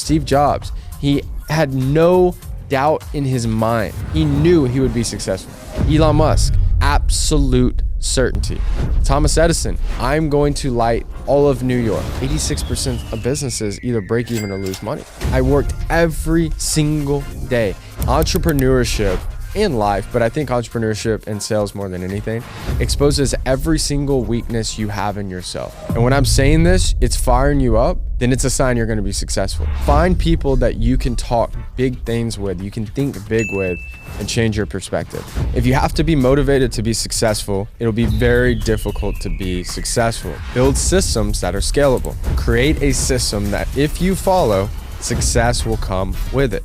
Steve Jobs, he had no doubt in his mind. He knew he would be successful. Elon Musk, absolute certainty. Thomas Edison, I'm going to light all of New York. 86% of businesses either break even or lose money. I worked every single day. Entrepreneurship and life, but I think entrepreneurship and sales more than anything, exposes every single weakness you have in yourself. And when I'm saying this, it's firing you up, then it's a sign you're going to be successful. Find people that you can talk big things with, you can think big with, and change your perspective. If you have to be motivated to be successful, it'll be very difficult to be successful. Build systems that are scalable. Create a system that if you follow, success will come with it.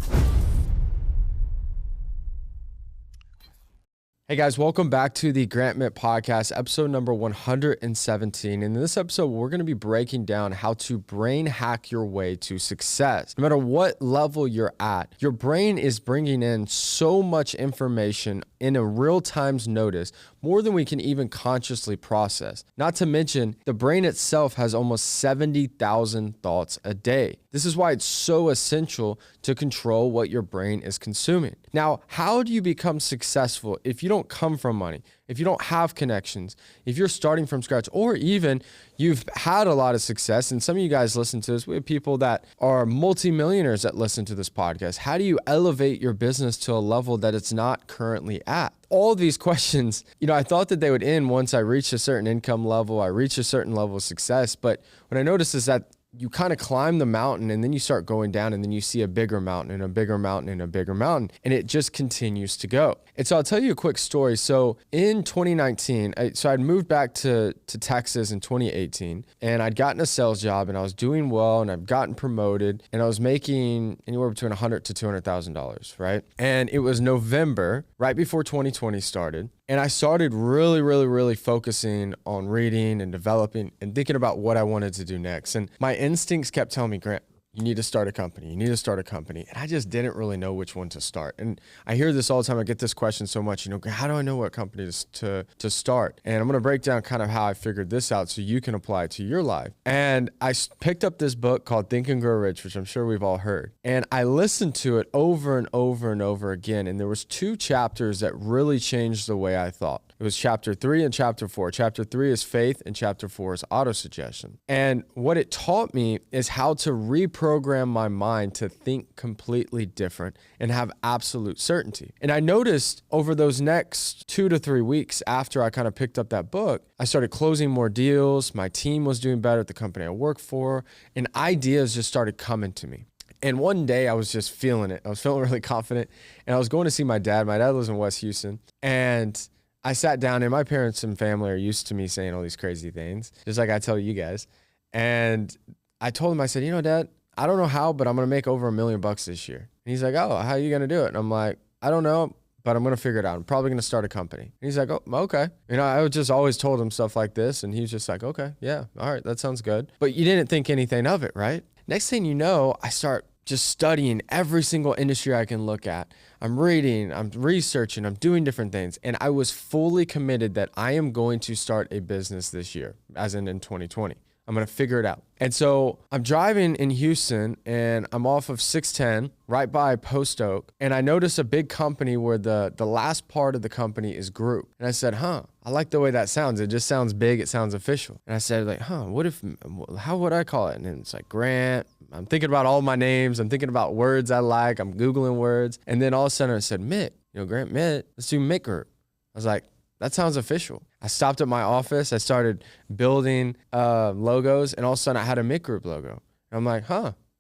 Hey guys, welcome back to the Grant Mitt Podcast, episode number 117. In this episode, we're going to be breaking down how to brain hack your way to success. No matter what level you're at, your brain is bringing in so much information in a real time's notice, more than we can even consciously process. Not to mention, the brain itself has almost 70,000 thoughts a day. This is why it's so essential to control what your brain is consuming. Now, how do you become successful if you don't come from money, if you don't have connections, if you're starting from scratch, or even you've had a lot of success, and some of you guys listen to this, we have people that are multimillionaires that listen to this podcast. How do you elevate your business to a level that it's not currently at? All these questions, I thought that they would end once I reached a certain income level, I reached a certain level of success, but what I noticed is that you kind of climb the mountain and then you start going down and then you see a bigger mountain and a bigger mountain and a bigger mountain, and it just continues to go. And so I'll tell you a quick story. So in 2019, I'd moved back to Texas in 2018, and I'd gotten a sales job and I was doing well and I've gotten promoted and I was making anywhere between $100,000 to $200,000, right? And it was November, right before 2020 started. And I started really focusing on reading and developing and thinking about what I wanted to do next. And my instincts kept telling me, Grant, you need to start a company. You need to start a company. And I just didn't really know which one to start. And I hear this all the time. I get this question so much, how do I know what company to start? And I'm going to break down kind of how I figured this out so you can apply it to your life. And I picked up this book called Think and Grow Rich, which I'm sure we've all heard. And I listened to it over and over and over again. And there was 2 chapters that really changed the way I thought. It was chapter 3 and chapter 4. Chapter 3 is faith and chapter 4 is autosuggestion. And what it taught me is how to reprogram my mind to think completely different and have absolute certainty. And I noticed over those next 2 to 3 weeks after I kind of picked up that book, I started closing more deals. My team was doing better at the company I work for, and ideas just started coming to me. And one day I was just feeling it. I was feeling really confident, and I was going to see my dad. My dad lives in West Houston, and I sat down, and my parents and family are used to me saying all these crazy things, just like I tell you guys. And I told him, I said, Dad, I don't know how, but I'm going to make over $1 million this year. And he's like, oh, how are you going to do it? And I'm like, I don't know, but I'm going to figure it out. I'm probably going to start a company. And he's like, oh, okay. I just always told him stuff like this. And he's just like, okay, yeah, all right, that sounds good. But you didn't think anything of it, right? Next thing you know, I start just studying every single industry I can look at. I'm reading, I'm researching, I'm doing different things. And I was fully committed that I am going to start a business this year, as in 2020. I'm going to figure it out. And so I'm driving in Houston and I'm off of 610 right by Post Oak. And I notice a big company where the last part of the company is group. And I said, I like the way that sounds. It just sounds big. It sounds official. And I said how would I call it? And it's like Grant. I'm thinking about all my names. I'm thinking about words I like. I'm Googling words. And then all of a sudden I said, Mitt, Grant Mitt, let's do Mitt Group. I was like, that sounds official. I stopped at my office. I started building logos, and all of a sudden I had a Mitt Group logo. And I'm like,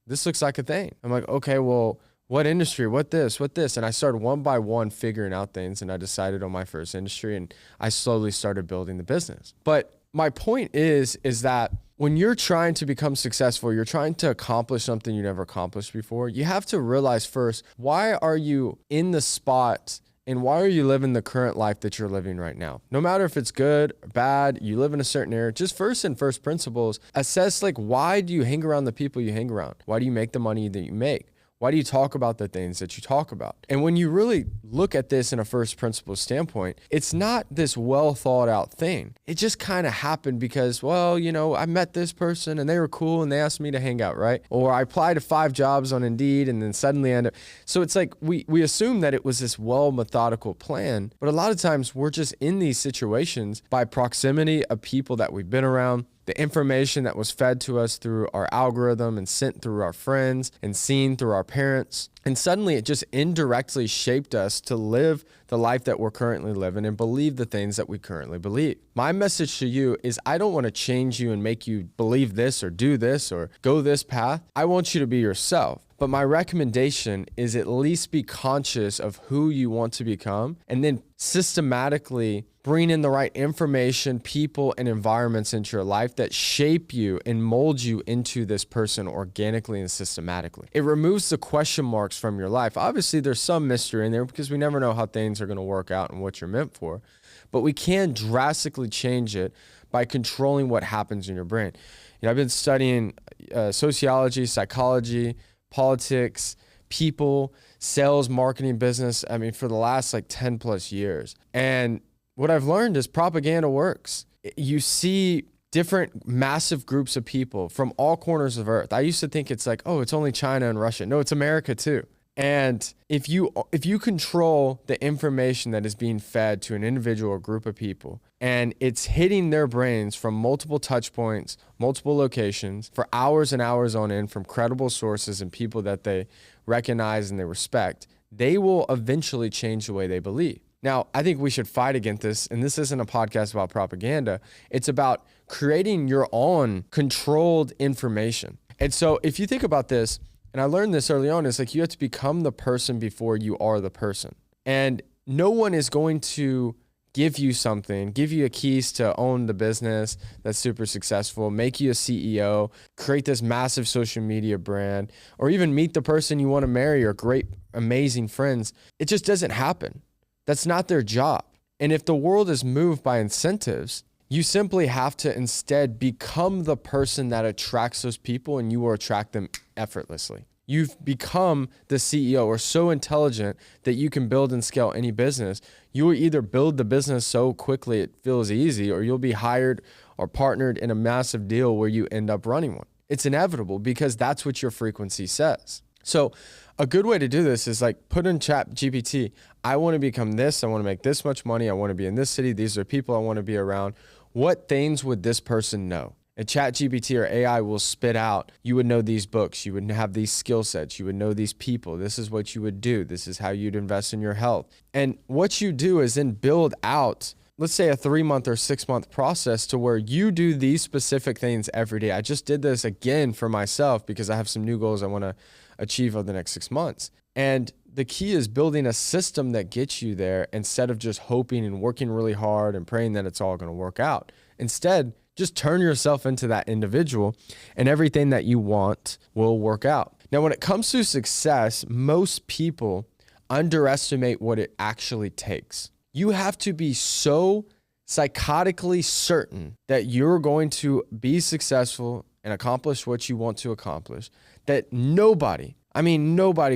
this looks like a thing. I'm like, okay, well, what industry? What this? And I started one by one figuring out things, and I decided on my first industry, and I slowly started building the business. But my point is that when you're trying to become successful, you're trying to accomplish something you never accomplished before, you have to realize first, why are you in the spot and why are you living the current life that you're living right now? No matter if it's good or bad, you live in a certain area, just first principles, assess why do you hang around the people you hang around? Why do you make the money that you make? Why do you talk about the things that you talk about? And when you really look at this in a first principle standpoint, it's not this well thought out thing. It just kind of happened because, well, I met this person and they were cool and they asked me to hang out, right? Or I applied to 5 jobs on Indeed and then suddenly end up. So it's like we assume that it was this well methodical plan, but a lot of times we're just in these situations by proximity of people that we've been around, the information that was fed to us through our algorithm and sent through our friends and seen through our parents. And suddenly it just indirectly shaped us to live the life that we're currently living and believe the things that we currently believe. My message to you is I don't want to change you and make you believe this or do this or go this path. I want you to be yourself. But my recommendation is at least be conscious of who you want to become and then systematically bring in the right information, people, and environments into your life that shape you and mold you into this person organically and systematically. It removes the question marks from your life. Obviously, there's some mystery in there because we never know how things are going to work out and what you're meant for, but we can drastically change it by controlling what happens in your brain. I've been studying sociology, psychology, politics, people, sales, marketing, business, for the last 10 plus years. And what I've learned is propaganda works. You see different massive groups of people from all corners of earth. I used to think it's it's only China and Russia. No, it's America too. And if you control the information that is being fed to an individual or group of people, and it's hitting their brains from multiple touch points, multiple locations, for hours and hours on end from credible sources and people that they recognize and they respect, they will eventually change the way they believe. Now, I think we should fight against this, and this isn't a podcast about propaganda. It's about creating your own controlled information. And so if you think about this, and I learned this early on, it's you have to become the person before you are the person. And no one is going to give you something, give you a keys to own the business that's super successful, make you a CEO, create this massive social media brand, or even meet the person you want to marry or great, amazing friends. It just doesn't happen. That's not their job. And if the world is moved by incentives, you simply have to instead become the person that attracts those people, and you will attract them effortlessly. You've become the CEO or so intelligent that you can build and scale any business. You will either build the business so quickly it feels easy, or you'll be hired or partnered in a massive deal where you end up running one. It's inevitable because that's what your frequency says. So a good way to do this is put in Chat GPT, I want to become this, I want to make this much money, I want to be in this city, these are people I want to be around. What things would this person know? And Chat GPT or AI will spit out, you would know these books, you would have these skill sets, you would know these people, this is what you would do, this is how you'd invest in your health. And what you do is then build out, let's say a 3-month or 6-month process to where you do these specific things every day. I just did this again for myself because I have some new goals I want to achieve over the next 6 months. And the key is building a system that gets you there instead of just hoping and working really hard and praying that it's all going to work out. Instead, just turn yourself into that individual and everything that you want will work out. Now, when it comes to success, most people underestimate what it actually takes. You have to be so psychotically certain that you're going to be successful and accomplish what you want to accomplish that nobody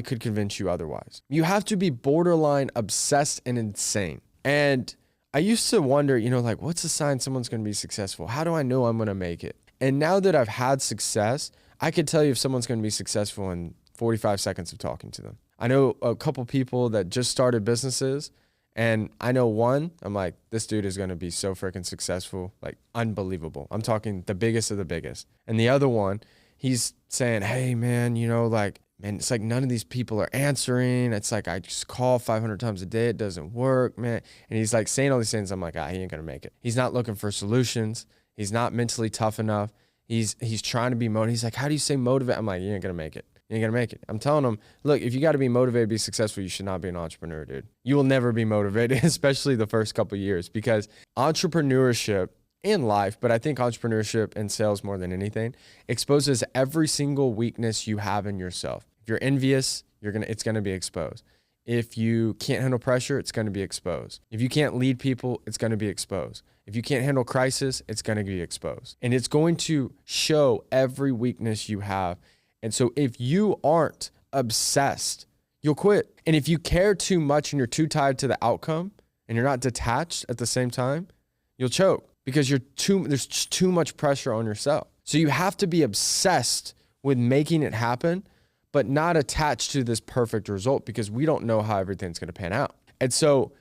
could convince you otherwise. You have to be borderline obsessed and insane. And I used to wonder, what's the sign someone's going to be successful? How do I know I'm going to make it? And now that I've had success, I could tell you if someone's going to be successful in 45 seconds of talking to them. I know a couple people that just started businesses, and I know one, I'm like, this dude is going to be so freaking successful, unbelievable. I'm talking the biggest of the biggest. And the other one, he's saying, hey man, man, it's none of these people are answering. It's I just call 500 times a day. It doesn't work, man. And he's saying all these things. I'm like, he ain't going to make it. He's not looking for solutions. He's not mentally tough enough. He's trying to be motivated. He's like, how do you stay motivated? I'm like, you ain't going to make it. You ain't going to make it. I'm telling him, look, if you got to be motivated to be successful, you should not be an entrepreneur, dude. You will never be motivated, especially the first couple of years, because entrepreneurship in life, but I think entrepreneurship and sales more than anything, exposes every single weakness you have in yourself. If you're envious, it's going to be exposed. If you can't handle pressure, it's going to be exposed. If you can't lead people, it's going to be exposed. If you can't handle crisis, it's going to be exposed. And it's going to show every weakness you have. And so if you aren't obsessed, you'll quit. And if you care too much and you're too tied to the outcome and you're not detached at the same time, you'll choke because there's too much pressure on yourself. So you have to be obsessed with making it happen, but not attached to this perfect result because we don't know how everything's going to pan out. And so,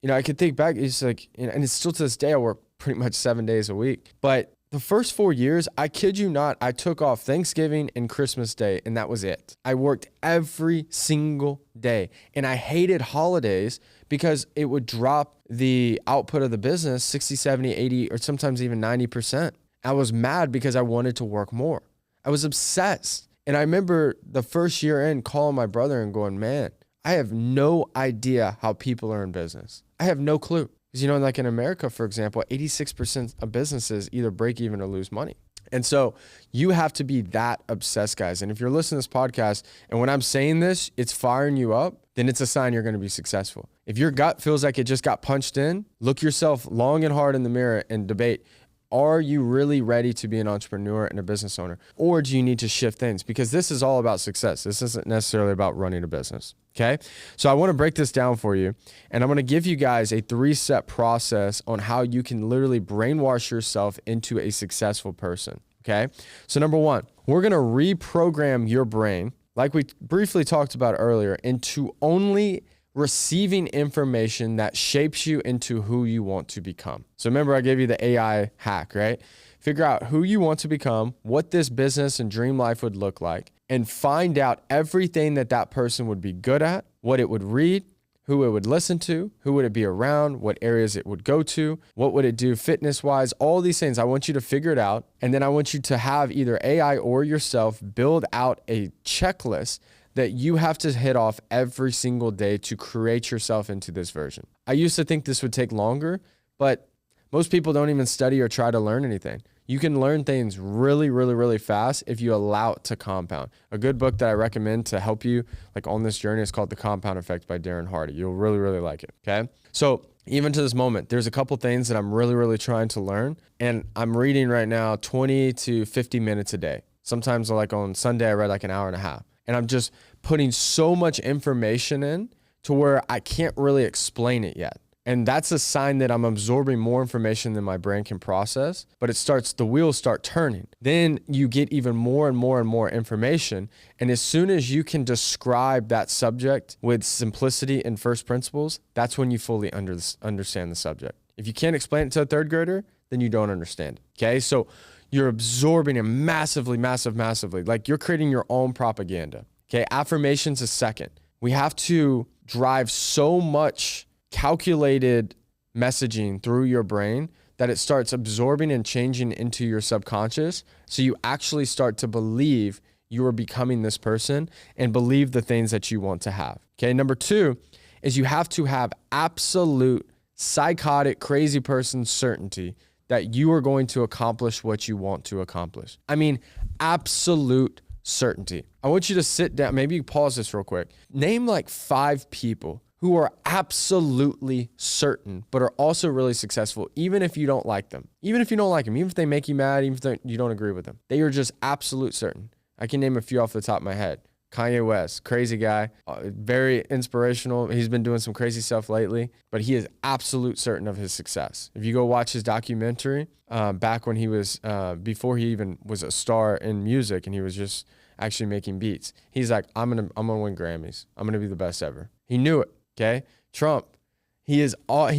I could think back, it's like, and it's still to this day, I work pretty much 7 days a week. But the first 4 years, I kid you not, I took off Thanksgiving and Christmas Day, and that was it. I worked every single day, and I hated holidays because it would drop the output of the business 60, 70, 80, or sometimes even 90%. I was mad because I wanted to work more. I was obsessed. And I remember the first year in calling my brother and going, man, I have no idea how people are in business. I have no clue. Because, like in America, for example, 86% of businesses either break even or lose money. And so you have to be that obsessed, guys. And if you're listening to this podcast and when I'm saying this, it's firing you up, then it's a sign you're going to be successful. If your gut feels like it just got punched in, look yourself long and hard in the mirror and debate, are you really ready to be an entrepreneur and a business owner? Or do you need to shift things? Because this is all about success. This isn't necessarily about running a business. Okay. So I want to break this down for you. And I'm going to give you guys a 3-step process on how you can literally brainwash yourself into a successful person. Okay. So number 1, we're going to reprogram your brain, like we briefly talked about earlier, into only receiving information that shapes you into who you want to become. So remember, I gave you the AI hack, right? Figure out who you want to become, what this business and dream life would look like, and find out everything that person would be good at, what it would read, who it would listen to, who would it be around, what areas it would go to, what would it do fitness-wise, all these things. I want you to figure it out. And then I want you to have either AI or yourself build out a checklist that you have to hit off every single day to create yourself into this version. I used to think this would take longer, but most people don't even study or try to learn anything. You can learn things really, really, really fast if you allow it to compound. A good book that I recommend to help you on this journey is called The Compound Effect by Darren Hardy. You'll really, really like it, okay? So even to this moment, there's a couple things that I'm really, really trying to learn, and I'm reading right now 20 to 50 minutes a day. Sometimes on Sunday, I read an hour and a half. And I'm just putting so much information in to where I can't really explain it yet. And that's a sign that I'm absorbing more information than my brain can process, but the wheels start turning. Then you get even more and more and more information. And as soon as you can describe that subject with simplicity and first principles, that's when you fully understand the subject. If you can't explain it to a third grader, then you don't understand it. Okay. So you're absorbing it massively. You're creating your own propaganda. Okay. Affirmations is second. We have to drive so much calculated messaging through your brain that it starts absorbing and changing into your subconscious. So you actually start to believe you are becoming this person and believe the things that you want to have. Okay. Number 2 is you have to have absolute psychotic, crazy person certainty that you are going to accomplish what you want to accomplish. I mean, absolute certainty. I want you to sit down. Maybe you pause this real quick. Name 5 people who are absolutely certain, but are also really successful, even if you don't like them. Even if they make you mad, even if you don't agree with them. They are just absolute certain. I can name a few off the top of my head. Kanye West, crazy guy, very inspirational. He's been doing some crazy stuff lately, but he is absolute certain of his success. If you go watch his documentary, back when he was, before he even was a star in music and he was just actually making beats, he's like, I'm gonna win Grammys. I'm gonna be the best ever. He knew it. Okay. Trump, he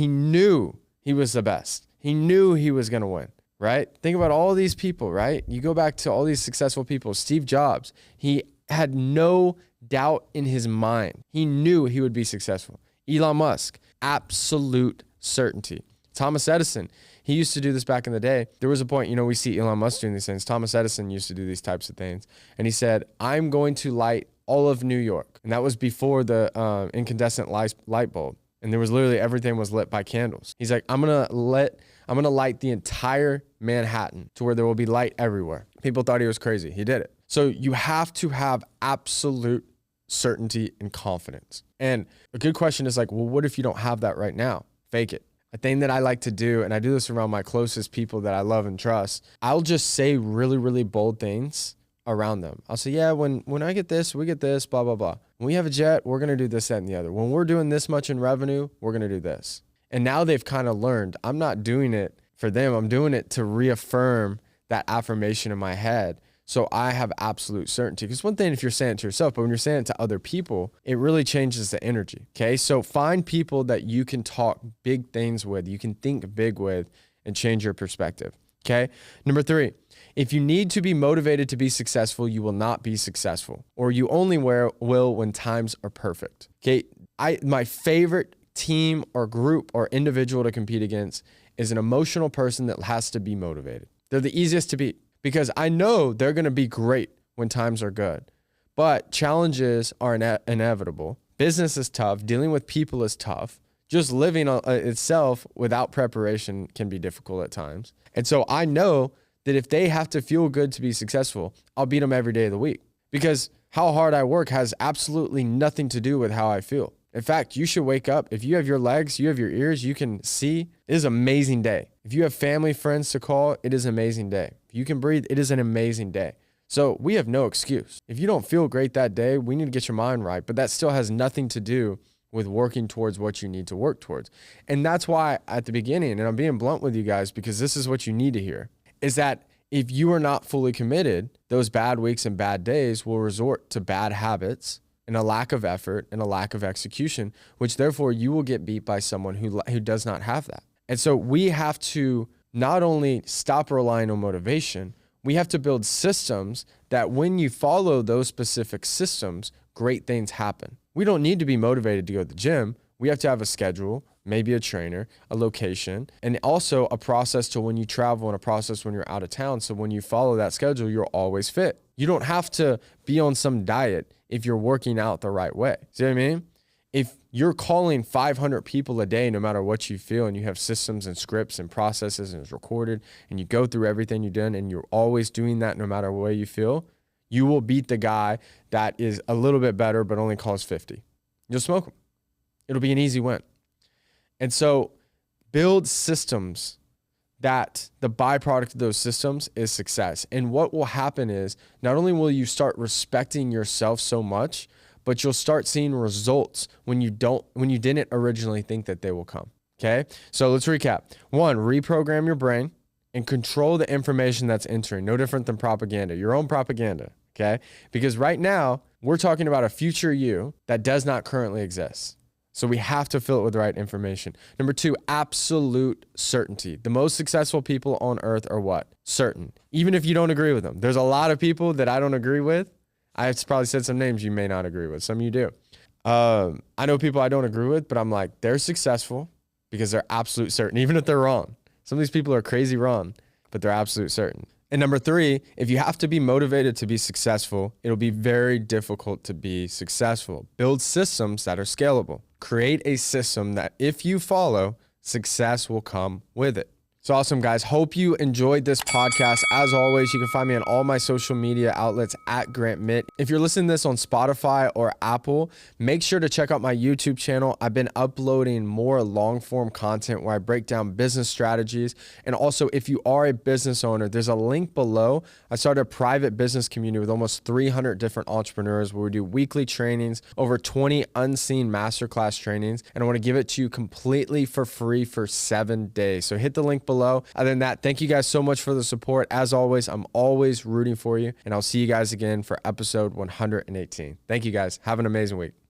knew he was the best. He knew he was gonna win. Right? Think about all these people. Right? You go back to all these successful people. Steve Jobs, he had no doubt in his mind. He knew he would be successful. Elon Musk, absolute certainty. Thomas Edison, he used to do this back in the day. There was a point, we see Elon Musk doing these things. Thomas Edison used to do these types of things. And he said, I'm going to light all of New York. And that was before the incandescent light bulb. And there was literally everything was lit by candles. He's like, I'm going to light the entire Manhattan to where there will be light everywhere. People thought he was crazy. He did it. So you have to have absolute certainty and confidence. And a good question is well, what if you don't have that right now? Fake it. A thing that I like to do, and I do this around my closest people that I love and trust, I'll just say really, really bold things around them. I'll say, yeah, when I get this, we get this, blah, blah, blah. When we have a jet, we're going to do this, that, and the other. When we're doing this much in revenue, we're going to do this. And now they've kind of learned I'm not doing it for them. I'm doing it to reaffirm that affirmation in my head. So I have absolute certainty. Because one thing if you're saying it to yourself, but when you're saying it to other people, it really changes the energy. Okay. So find people that you can talk big things with, you can think big with, and change your perspective. Okay. Number 3, if you need to be motivated to be successful, you will not be successful, or you only will when times are perfect. Okay. My favorite team or group or individual to compete against is an emotional person that has to be motivated. They're the easiest to beat because I know they're going to be great when times are good, but challenges are inevitable. Business is tough. Dealing with people is tough. Just living itself without preparation can be difficult at times. And so I know that if they have to feel good to be successful, I'll beat them every day of the week because how hard I work has absolutely nothing to do with how I feel. In fact, you should wake up. If you have your legs, you have your ears, you can see, it is an amazing day. If you have family, friends to call, it is an amazing day. If you can breathe, it is an amazing day. So we have no excuse. If you don't feel great that day, we need to get your mind right, but that still has nothing to do with working towards what you need to work towards. And that's why at the beginning, and I'm being blunt with you guys because this is what you need to hear, is that if you are not fully committed, those bad weeks and bad days will resort to bad habits and a lack of effort and a lack of execution, which therefore you will get beat by someone who does not have that. And so we have to not only stop relying on motivation, we have to build systems that when you follow those specific systems, great things happen. We don't need to be motivated to go to the gym. We have to have a schedule, maybe a trainer, a location, and also a process to when you travel and a process when you're out of town. So when you follow that schedule, you're always fit. You don't have to be on some diet if you're working out the right way. See what I mean? If you're calling 500 people a day, no matter what you feel, and you have systems and scripts and processes and it's recorded and you go through everything you've done and you're always doing that no matter what way you feel, you will beat the guy that is a little bit better but only calls 50. You'll smoke him. It'll be an easy win. And so build systems that the byproduct of those systems is success. And what will happen is not only will you start respecting yourself so much, but you'll start seeing results when you didn't originally think that they will come. Okay. So let's recap. 1, reprogram your brain and control the information that's entering. No different than propaganda, your own propaganda. Okay. Because right now we're talking about a future you that does not currently exist. So we have to fill it with the right information. Number 2, absolute certainty. The most successful people on earth are what? Certain. Even if you don't agree with them. There's a lot of people that I don't agree with. I've probably said some names you may not agree with. Some of you do. I know people I don't agree with, but I'm like, they're successful because they're absolute certain, even if they're wrong. Some of these people are crazy wrong, but they're absolute certain. And number 3, if you have to be motivated to be successful, it'll be very difficult to be successful. Build systems that are scalable. Create a system that if you follow, success will come with it. So awesome, guys. Hope you enjoyed this podcast. As always, you can find me on all my social media outlets at Grant Mitt. If you're listening to this on Spotify or Apple, make sure to check out my YouTube channel. I've been uploading more long form content where I break down business strategies. And also, if you are a business owner, there's a link below. I started a private business community with almost 300 different entrepreneurs where we do weekly trainings, over 20 unseen masterclass trainings. And I want to give it to you completely for free for 7 days. So hit the link below. Other than that, thank you guys so much for the support. As always, I'm always rooting for you, and I'll see you guys again for episode 118. Thank you guys. Have an amazing week.